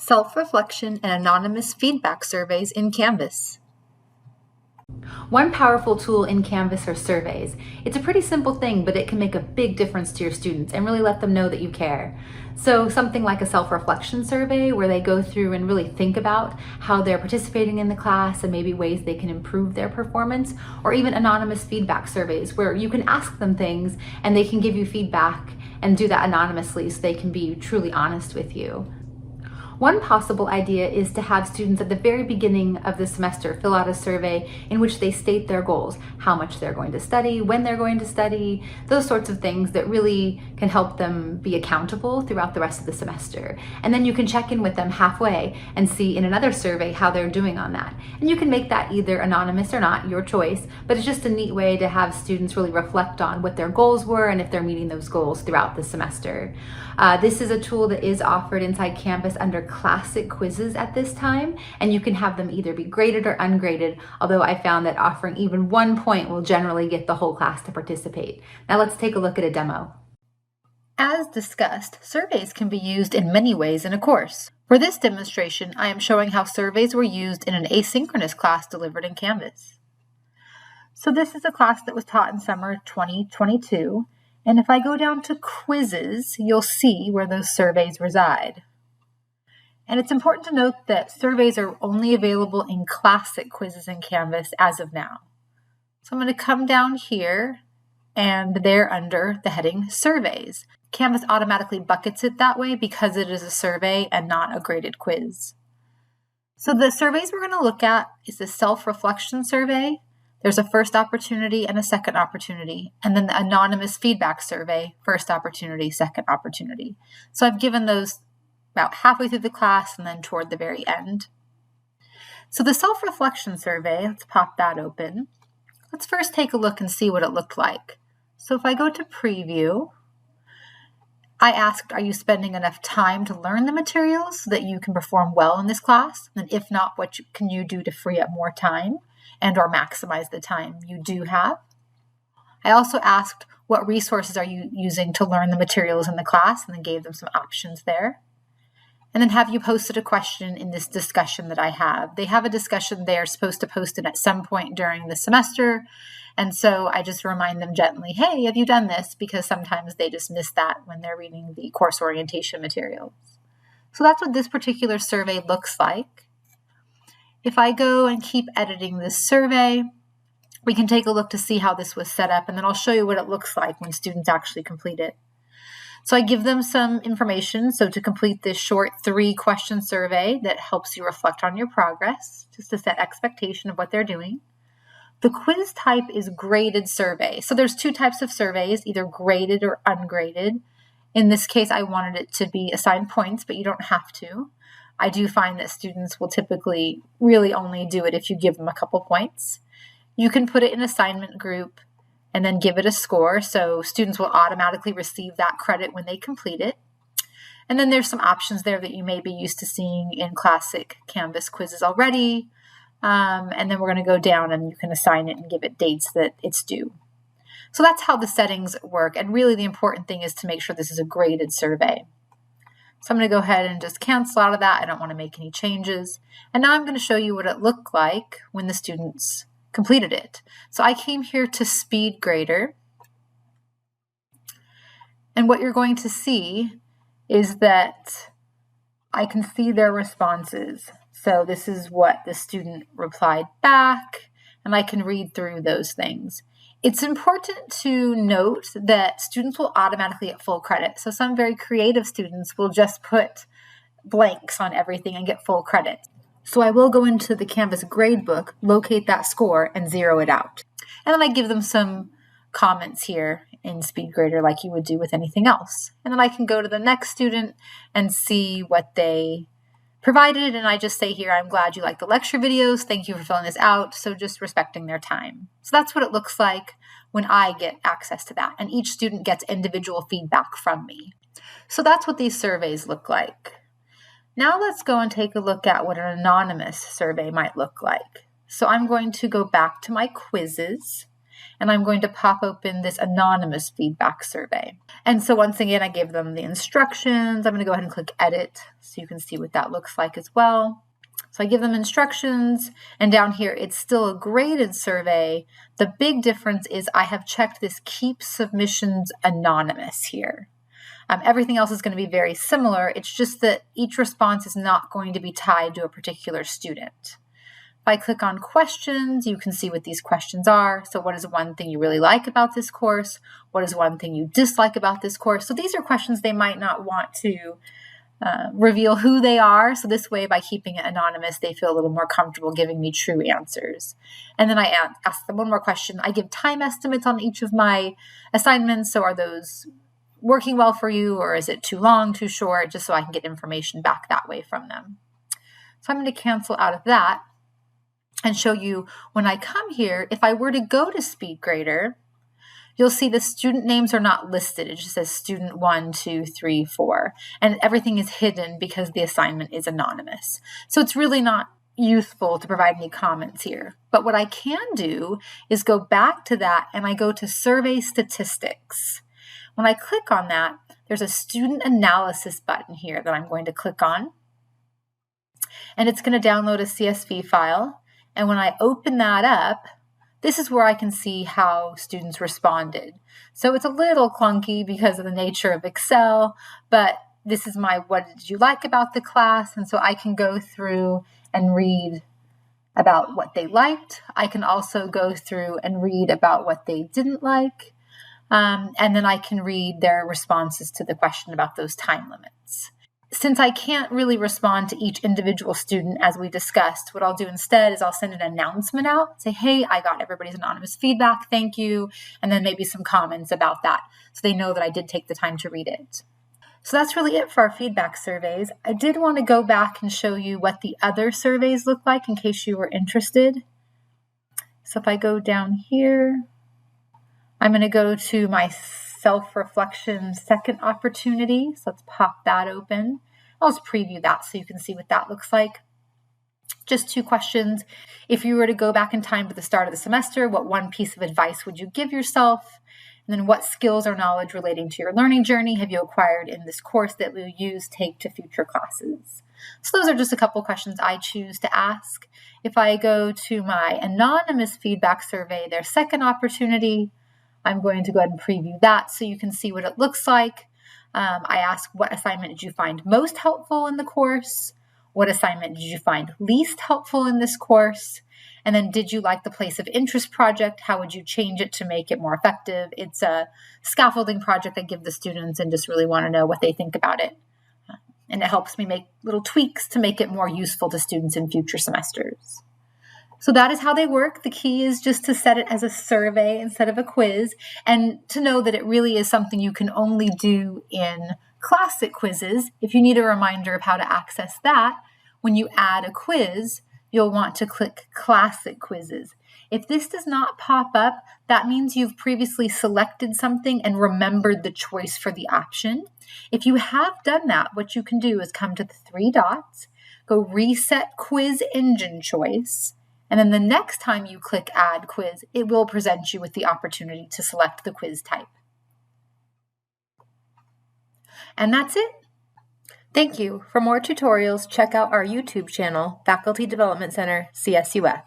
self-reflection, and anonymous feedback surveys in Canvas. One powerful tool in Canvas are surveys. It's a pretty simple thing, but it can make a big difference to your students and really let them know that you care. So something like a self-reflection survey where they go through and really think about how they're participating in the class and maybe ways they can improve their performance, or even anonymous feedback surveys where you can ask them things and they can give you feedback and do that anonymously so they can be truly honest with you. One possible idea is to have students at the very beginning of the semester fill out a survey in which they state their goals, how much they're going to study, when they're going to study, those sorts of things that really can help them be accountable throughout the rest of the semester. And then you can check in with them halfway and see in another survey how they're doing on that. And you can make that either anonymous or not, your choice, but it's just a neat way to have students really reflect on what their goals were and if they're meeting those goals throughout the semester. This is a tool that is offered inside Canvas under classic quizzes at this time, and you can have them either be graded or ungraded, although I found that offering even 1 point will generally get the whole class to participate. Now let's take a look at a demo. As discussed, surveys can be used in many ways in a course. For this demonstration, I am showing how surveys were used in an asynchronous class delivered in Canvas. So this is a class that was taught in summer 2022, and if I go down to quizzes, you'll see where those surveys reside. And it's important to note that surveys are only available in classic quizzes in Canvas as of now. So I'm going to come down here, and they're under the heading Surveys. Canvas automatically buckets it that way because it is a survey and not a graded quiz. So the surveys we're going to look at is the self-reflection survey. There's a first opportunity and a second opportunity, and then the anonymous feedback survey, first opportunity, second opportunity. So I've given those about halfway through the class and then toward the very end. So the self-reflection survey, let's pop that open. Let's first take a look and see what it looked like. So if I go to preview, I asked, are you spending enough time to learn the materials so that you can perform well in this class? And if not, what can you do to free up more time and or maximize the time you do have? I also asked, what resources are you using to learn the materials in the class? And then gave them some options there. And then have you posted a question in this discussion that I have? They have a discussion they're supposed to post it at some point during the semester. And so I just remind them gently, hey, have you done this? Because sometimes they just miss that when they're reading the course orientation materials. So that's what this particular survey looks like. If I go and keep editing this survey, we can take a look to see how this was set up, and then I'll show you what it looks like when students actually complete it. So I give them some information. So to complete this short 3-question survey that helps you reflect on your progress, just to set expectation of what they're doing. The quiz type is graded survey. So there's 2 types of surveys, either graded or ungraded. In this case, I wanted it to be assigned points, but you don't have to. I do find that students will typically really only do it if you give them a couple points. You can put it in assignment group and then give it a score, so students will automatically receive that credit when they complete it. And then there's some options there that you may be used to seeing in classic Canvas quizzes already. And then we're going to go down and you can assign it and give it dates that it's due. So that's how the settings work. And really the important thing is to make sure this is a graded survey. So I'm going to go ahead and just cancel out of that. I don't want to make any changes. And now I'm going to show you what it looked like when the students completed it. So I came here to Speed Grader. And what you're going to see is that I can see their responses. So this is what the student replied back, and I can read through those things. It's important to note that students will automatically get full credit. So some very creative students will just put blanks on everything and get full credit. So I will go into the Canvas gradebook, locate that score, and zero it out. And then I give them some comments here in SpeedGrader like you would do with anything else. And then I can go to the next student and see what they provided. And I just say here, I'm glad you like the lecture videos. Thank you for filling this out. So just respecting their time. So that's what it looks like when I get access to that. And each student gets individual feedback from me. So that's what these surveys look like. Now let's go and take a look at what an anonymous survey might look like. So I'm going to go back to my quizzes, and I'm going to pop open this anonymous feedback survey. And so once again, I give them the instructions. I'm going to go ahead and click edit so you can see what that looks like as well. So I give them instructions, and down here, it's still a graded survey. The big difference is I have checked this keep submissions anonymous here. Everything else is going to be very similar. It's just that each response is not going to be tied to a particular student. If I click on questions, you can see what these questions are. So what is one thing you really like about this course? What is one thing you dislike about this course? So these are questions they might not want to reveal who they are. So this way, by keeping it anonymous, they feel a little more comfortable giving me true answers. And then I ask them one more question. I give time estimates on each of my assignments. So are those working well for you, or is it too long, too short, just so I can get information back that way from them. So I'm going to cancel out of that and show you when I come here, if I were to go to SpeedGrader, you'll see the student names are not listed. It just says student 1, 2, 3, 4, and everything is hidden because the assignment is anonymous. So it's really not useful to provide any comments here. But what I can do is go back to that and I go to survey statistics. When I click on that, there's a student analysis button here that I'm going to click on. And it's going to download a CSV file. And when I open that up, this is where I can see how students responded. So it's a little clunky because of the nature of Excel, but this is my what did you like about the class? And so I can go through and read about what they liked. I can also go through and read about what they didn't like. And then I can read their responses to the question about those time limits. Since I can't really respond to each individual student as we discussed, what I'll do instead is I'll send an announcement out, say, hey, I got everybody's anonymous feedback, thank you, and then maybe some comments about that so they know that I did take the time to read it. So that's really it for our feedback surveys. I did want to go back and show you what the other surveys look like in case you were interested. So if I go down here, I'm going to go to my self-reflection second opportunity. So let's pop that open. I'll just preview that so you can see what that looks like. Just 2 questions. If you were to go back in time to the start of the semester, what one piece of advice would you give yourself? And then what skills or knowledge relating to your learning journey have you acquired in this course that will you take to future classes? So those are just a couple questions I choose to ask. If I go to my anonymous feedback survey, their second opportunity, I'm going to go ahead and preview that so you can see what it looks like. I ask, what assignment did you find most helpful in the course? What assignment did you find least helpful in this course? And then, did you like the place of interest project? How would you change it to make it more effective? It's a scaffolding project I give the students and just really want to know what they think about it. And it helps me make little tweaks to make it more useful to students in future semesters. So that is how they work. The key is just to set it as a survey instead of a quiz, and to know that it really is something you can only do in classic quizzes. If you need a reminder of how to access that, when you add a quiz, you'll want to click classic quizzes. If this does not pop up, that means you've previously selected something and remembered the choice for the option. If you have done that, what you can do is come to the 3 dots, go reset quiz engine choice, and then the next time you click Add Quiz, it will present you with the opportunity to select the quiz type. And that's it. Thank you. For more tutorials, check out our YouTube channel, Faculty Development Center, CSUF.